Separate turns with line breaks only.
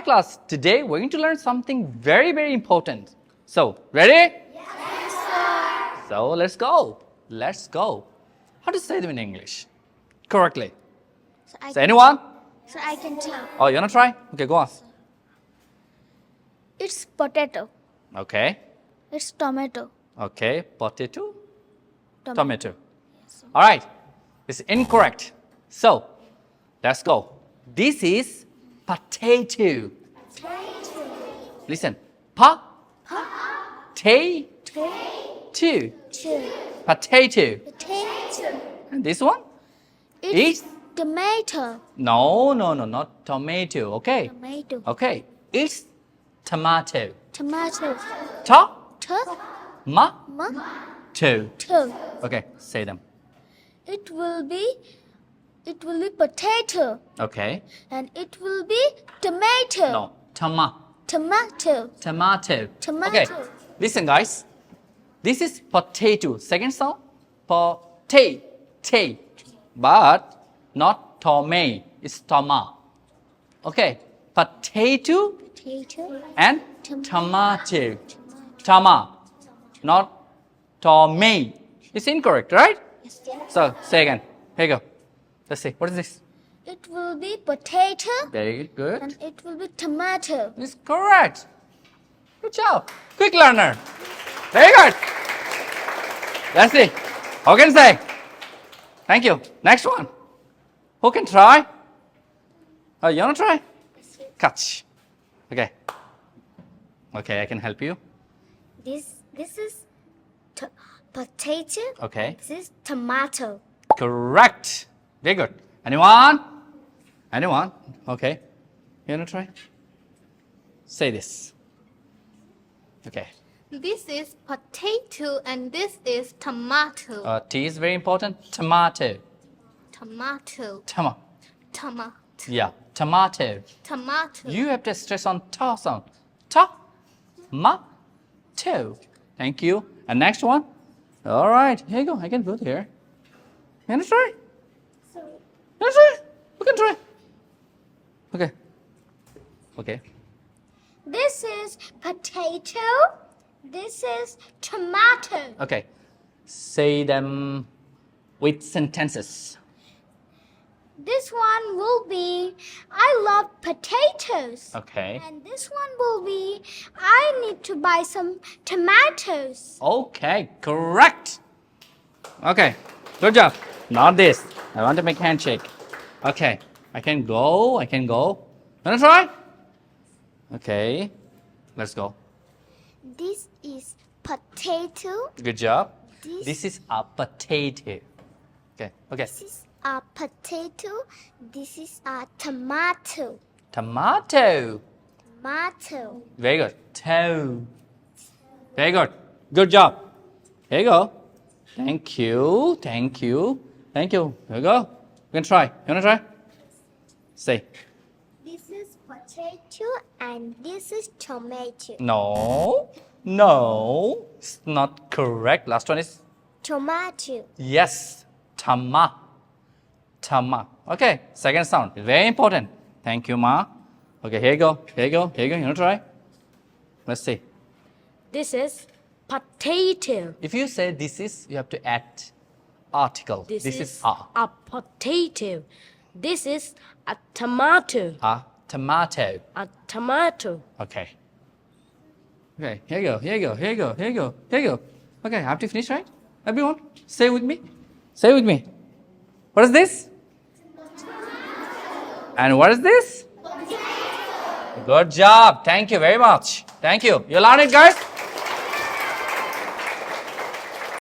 class. Today we're going to learn something very, very important. So, ready?
Yes, sir.
So, let's go. Let's go. How to say them in English correctly? So anyone?
So I can tell.
Oh, you want to try? Okay, go on.
It's potato.
Okay.
It's tomato.
Okay. Potato.
Tomato.
Tomato. All right. It's incorrect. So, let's go. This is potato. Listen. Potato. Potato.
Potato.
And this one?
It's tomato.
No, not tomato. Okay.
Tomato.
Okay. It's tomato.
Tomato.
Tomato.
Tomato.
Okay, say them.
It will be potato.
Okay.
And it will be tomato.
No.
Tomato.
Tomato.
Tomato.
Okay. Listen, guys. This is potato. Second sound. Potato. But not tome. It's toma. Okay. Potato
Potato.
and tomato. Tama. Not tome. It's incorrect, right?
Yes, sir.
So, say again. Here you go. Let's see. What is this?
It will be potato.
Very good.
And it will be tomato.
It's correct. Good job. Quick learner. Very good. Let's see. Who can say? Thank you. Next one. Who can try? Oh, you want to try? Catch. Okay. Okay, I can help you.
This is potato.
Okay.
This is tomato.
Correct. Very good. Anyone? Anyone? Okay. You want to try? Say this. Okay.
This is potato and this is tomato.
T is very important. Tomato.
Tomato.
Tomato. Yeah. Tomato.
Tomato.
You have to stress on ta sound. Ta-ma-to. Thank you. And next one. All right. Here you go. I can put here. You want to try? You want to try? We can try. Okay. Okay.
This is potato. This is tomato.
Okay. Say them with sentences.
This one will be I love potatoes.
Okay.
And this one will be I need to buy some tomatoes.
Okay. Correct. Okay. Good job. Not this. I want to make handshake. Okay. I can go. Wanna try? Okay. Let's go.
This is potato.
Good job.
This-
This is a potato. Okay. Okay.
This is a potato. This is a tomato.
Tomato.
Tomato.
Very good. Toe. Very good. Good job. Here you go. Thank you. Thank you. Thank you. Here you go. You can try. You want to try? Say.
This is potato and this is tomato.
No. No. It's not correct. Last one is
Tomato.
yes. Tama. Tama. Okay. Second sound. Very important. Thank you, Ma. Okay. Here you go. Here you go. Here you go. You want to try? Let's see.
This is potato.
If you say this is, you have to add article.
This is
a.
a potato. This is a tomato.
A tomato.
A tomato.
Okay. Okay, here you go, here you go, here you go, here you go, here you go. Okay, I have to finish, right? Everyone, say with me. Say with me. What is this? And what is this? Good job. Thank you very much. Thank you. You learned it, guys?